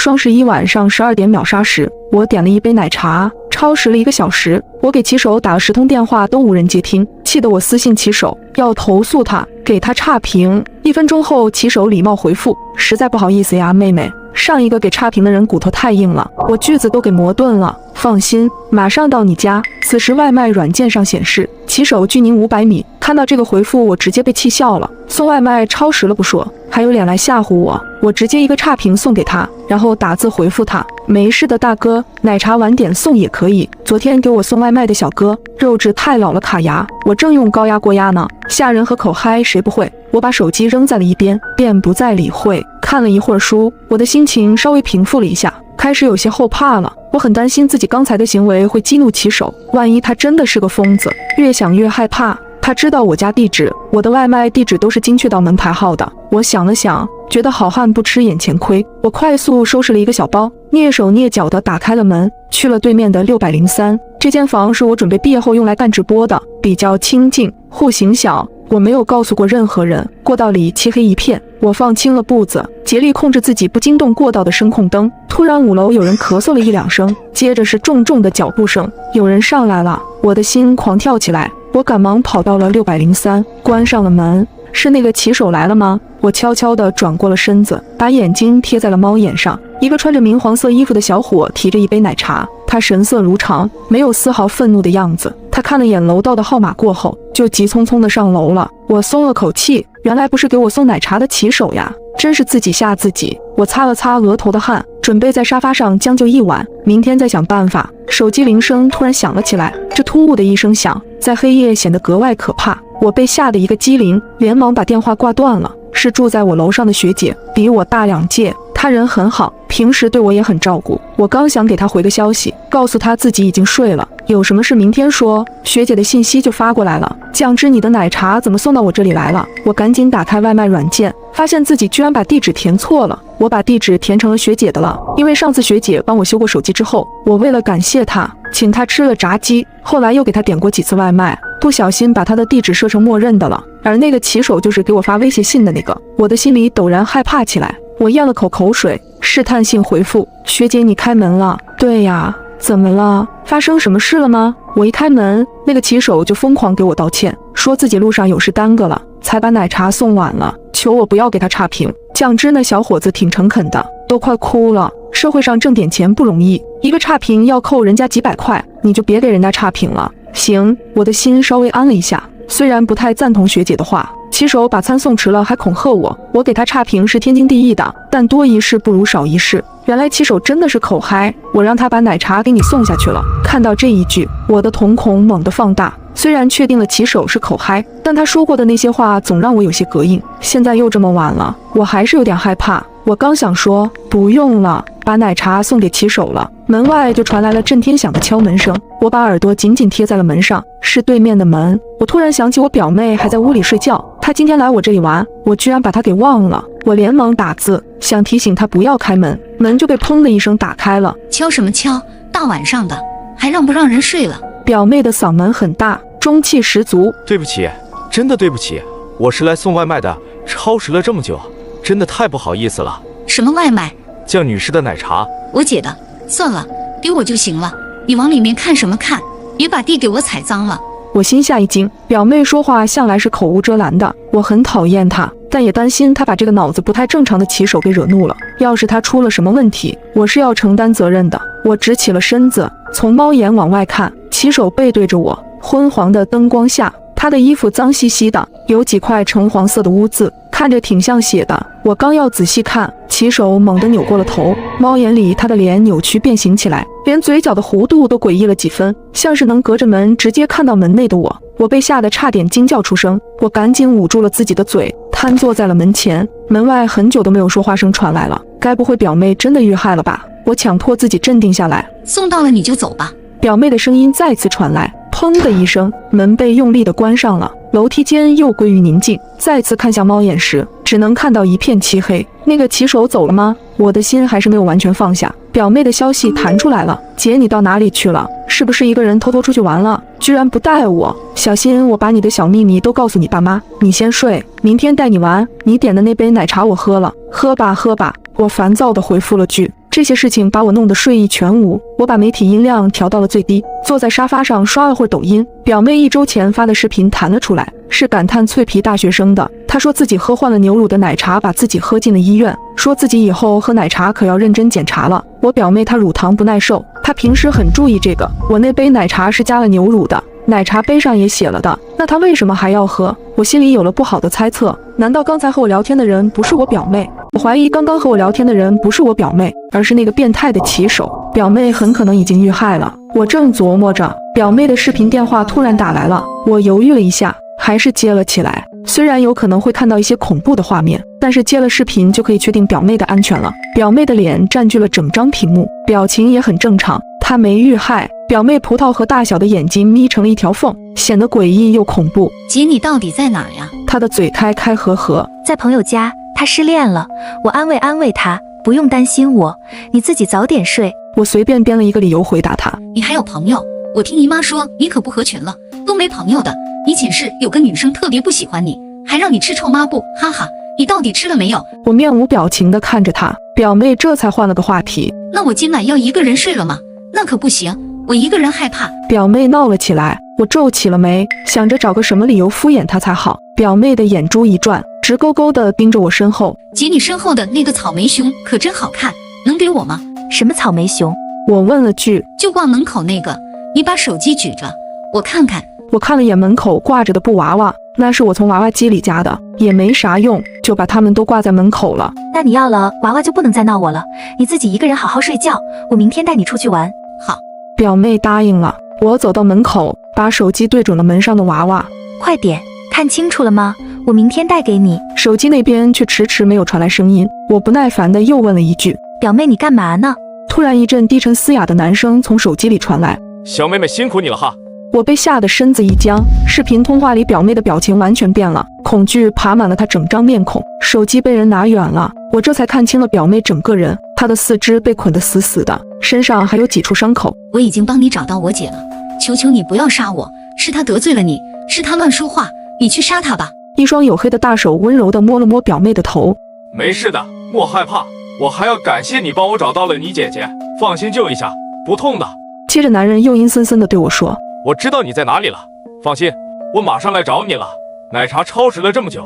双11晚上12点秒杀时，我点了一杯奶茶，超时了1个小时。我给骑手打了10通电话都无人接听，气得我私信骑手要投诉他，给他差评。1分钟后，骑手礼貌回复：实在不好意思呀，妹妹，上一个给差评的人骨头太硬了，我句子都给磨钝了。放心，马上到你家。此时外卖软件上显示骑手距您500米。看到这个回复，我直接被气笑了。送外卖超时了不说，还有脸来吓唬我。我直接一个差评送给他，然后打字回复他：没事的大哥，奶茶晚点送也可以。昨天给我送外卖的小哥，肉质太老了卡牙，我正用高压锅压呢。吓人和口嗨谁不会？我把手机扔在了一边，便不再理会。看了一会儿书，我的心情稍微平复了一下，开始有些后怕了。我很担心自己刚才的行为会激怒骑手，万一他真的是个疯子。越想越害怕。他知道我家地址，我的外卖地址都是精确到门牌号的。我想了想，觉得好汉不吃眼前亏，我快速收拾了一个小包，蹑手蹑脚地打开了门，去了对面的603。这间房是我准备毕业后用来干直播的，比较清静，户型小。我没有告诉过任何人。过道里漆黑一片，我放轻了步子，竭力控制自己不惊动过道的声控灯。突然5楼有人咳嗽了1-2声，接着是重重的脚步声，有人上来了，我的心狂跳起来。我赶忙跑到了603，关上了门。是那个骑手来了吗？我悄悄地转过了身子，把眼睛贴在了猫眼上。一个穿着明黄色衣服的小伙提着一杯奶茶，他神色如常，没有丝毫愤怒的样子。他看了眼楼道的号码过后，就急匆匆地上楼了。我松了口气，原来不是给我送奶茶的骑手呀，真是自己吓自己。我擦了擦额头的汗，准备在沙发上将就一晚，明天再想办法。手机铃声突然响了起来，这突兀的一声响，在黑夜显得格外可怕。我被吓得一个机灵，连忙把电话挂断了。是住在我楼上的学姐，比我大2届，她人很好，平时对我也很照顾。我刚想给她回个消息，告诉她自己已经睡了，有什么事明天说，学姐的信息就发过来了：酱汁，你的奶茶怎么送到我这里来了？我赶紧打开外卖软件，发现自己居然把地址填错了。我把地址填成了学姐的了，因为上次学姐帮我修过手机之后，我为了感谢她，请她吃了炸鸡，后来又给她点过几次外卖，不小心把她的地址设成默认的了。而那个骑手就是给我发威胁信的那个，我的心里陡然害怕起来。我咽了口水，试探性回复：学姐，你开门了？对呀，怎么了？发生什么事了吗？我一开门，那个骑手就疯狂给我道歉，说自己路上有事耽搁了，才把奶茶送晚了，求我不要给他差评。酱汁那小伙子挺诚恳的，都快哭了。社会上挣点钱不容易，一个差评要扣人家几百块，你就别给人家差评了。行，我的心稍微安了一下。虽然不太赞同学姐的话，骑手把餐送迟了还恐吓我，我给他差评是天经地义的，但多一事不如少一事。原来骑手真的是口嗨，我让他把奶茶给你送下去了。看到这一句，我的瞳孔猛地放大。虽然确定了骑手是口嗨，但他说过的那些话总让我有些膈应。现在又这么晚了，我还是有点害怕。我刚想说不用了，把奶茶送给骑手了，门外就传来了震天响的敲门声。我把耳朵紧紧贴在了门上，是对面的门。我突然想起我表妹还在屋里睡觉，她今天来我这里玩，我居然把她给忘了。我连忙打字想提醒她不要开门，门就被砰的一声打开了。敲什么敲？大晚上的还让不让人睡了？表妹的嗓门很大，中气十足。对不起，真的对不起，我是来送外卖的，超时了这么久，真的太不好意思了。什么外卖？酱女士的奶茶。我姐的，算了，给我就行了，你往里面看什么看？别把地给我踩脏了。我心下一惊，表妹说话向来是口无遮拦的，我很讨厌她，但也担心她把这个脑子不太正常的骑手给惹怒了。要是她出了什么问题，我是要承担责任的。我直起了身子，从猫眼往外看，骑手背对着我，昏黄的灯光下，他的衣服脏兮兮的，有几块橙黄色的污渍，看着挺像血的。我刚要仔细看，骑手猛地扭过了头，猫眼里他的脸扭曲变形起来，连嘴角的弧度都诡异了几分，像是能隔着门直接看到门内的我。我被吓得差点惊叫出声，我赶紧捂住了自己的嘴，瘫坐在了门前。门外很久都没有说话声传来了，该不会表妹真的遇害了吧？我强迫自己镇定下来。送到了你就走吧。表妹的声音再次传来，砰的一声，门被用力地关上了，楼梯间又归于宁静。再次看向猫眼时，只能看到一片漆黑。那个骑手走了吗？我的心还是没有完全放下。表妹的消息弹出来了，姐，你到哪里去了？是不是一个人偷偷出去玩了？居然不带我，小心我把你的小秘密都告诉你爸妈。你先睡，明天带你玩。你点的那杯奶茶我喝了，喝吧喝吧。我烦躁地回复了句，这些事情把我弄得睡意全无。我把媒体音量调到了最低，坐在沙发上刷了会儿抖音。表妹1周前发的视频弹了出来，是感叹脆皮大学生的。她说自己喝换了牛乳的奶茶，把自己喝进了医院，说自己以后喝奶茶可要认真检查了。我表妹她乳糖不耐受，她平时很注意这个。我那杯奶茶是加了牛乳的，奶茶杯上也写了的，那她为什么还要喝？我心里有了不好的猜测，难道刚才和我聊天的人不是我表妹？我怀疑刚刚和我聊天的人不是我表妹，而是那个变态的骑手。表妹很可能已经遇害了。我正琢磨着，表妹的视频电话突然打来了，我犹豫了一下，还是接了起来。虽然有可能会看到一些恐怖的画面，但是接了视频就可以确定表妹的安全了。表妹的脸占据了整张屏幕，表情也很正常，她没遇害。表妹葡萄核大小的眼睛眯成了一条缝，显得诡异又恐怖。姐，你到底在哪儿呀？她的嘴开开合合。在朋友家，他失恋了，我安慰安慰他，不用担心我，你自己早点睡。我随便编了一个理由回答他。你还有朋友？我听姨妈说你可不合群了，都没朋友的。你寝室有个女生特别不喜欢你，还让你吃臭抹布，哈哈，你到底吃了没有？我面无表情地看着他，表妹这才换了个话题。那我今晚要一个人睡了吗？那可不行，我一个人害怕。表妹闹了起来，我皱起了眉，想着找个什么理由敷衍她才好。表妹的眼珠一转，直勾勾地盯着我身后。姐，你身后的那个草莓熊可真好看，能给我吗？什么草莓熊？我问了句。就挂门口那个，你把手机举着，我看看。我看了眼门口挂着的布娃娃，那是我从娃娃机里夹的，也没啥用，就把它们都挂在门口了。那你要了娃娃就不能再闹我了，你自己一个人好好睡觉，我明天带你出去玩。好。表妹答应了。我走到门口，把手机对准了门上的娃娃。快点，看清楚了吗？我明天带给你。手机那边却迟迟没有传来声音。我不耐烦地又问了一句：表妹你干嘛呢？突然一阵低沉嘶哑的男声从手机里传来：小妹妹辛苦你了哈。我被吓得身子一僵，视频通话里表妹的表情完全变了，恐惧爬满了她整张面孔。手机被人拿远了，我这才看清了表妹整个人，她的四肢被捆得死死的，身上还有几处伤口。我已经帮你找到我姐了，求求你不要杀我，是她得罪了你，是她乱说话，你去杀她吧。一双黝黑的大手温柔地摸了摸表妹的头。没事的，莫害怕，我还要感谢你帮我找到了你姐姐，放心救一下，不痛的。接着男人又阴森森地对我说：我知道你在哪里了，放心，我马上来找你了。奶茶超时了这么久，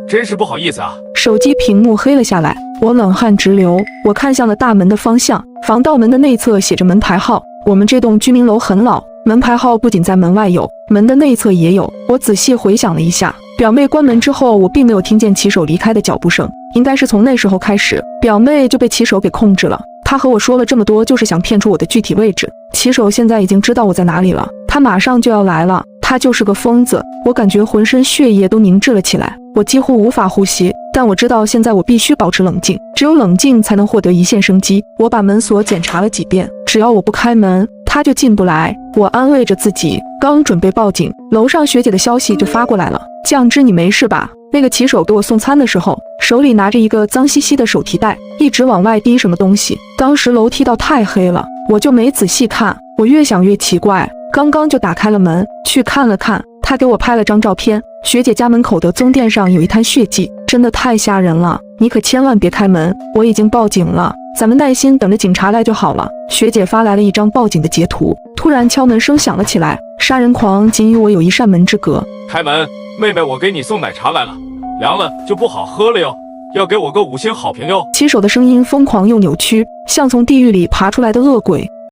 真是不好意思啊。手机屏幕黑了下来，我冷汗直流。我看向了大门的方向，防盗门的内侧写着门牌号。我们这栋居民楼很老，门牌号不仅在门外有，门的内侧也有。我仔细回想了一下，表妹关门之后，我并没有听见骑手离开的脚步声，应该是从那时候开始，表妹就被骑手给控制了。他和我说了这么多，就是想骗出我的具体位置。骑手现在已经知道我在哪里了，他马上就要来了。他就是个疯子。我感觉浑身血液都凝滞了起来，我几乎无法呼吸。但我知道现在我必须保持冷静，只有冷静才能获得一线生机。我把门锁检查了几遍，只要我不开门，他就进不来。我安慰着自己，刚准备报警，楼上学姐的消息就发过来了：酱汁，你没事吧？那个骑手给我送餐的时候，手里拿着一个脏兮兮的手提袋，一直往外滴什么东西。当时楼梯道太黑了，我就没仔细看。我越想越奇怪，刚刚就打开了门去看了看，他给我拍了张照片，学姐家门口的棕垫上有一滩血迹，真的太吓人了。你可千万别开门，我已经报警了，咱们耐心等着警察来就好了。学姐发来了一张报警的截图。突然敲门声响了起来，杀人狂仅与我有一扇门之隔。开门，妹妹，我给你送奶茶来了，凉了就不好喝了哟，要给我个5星好评哟。骑手的声音疯狂又扭曲，像从地狱里爬出来的恶鬼。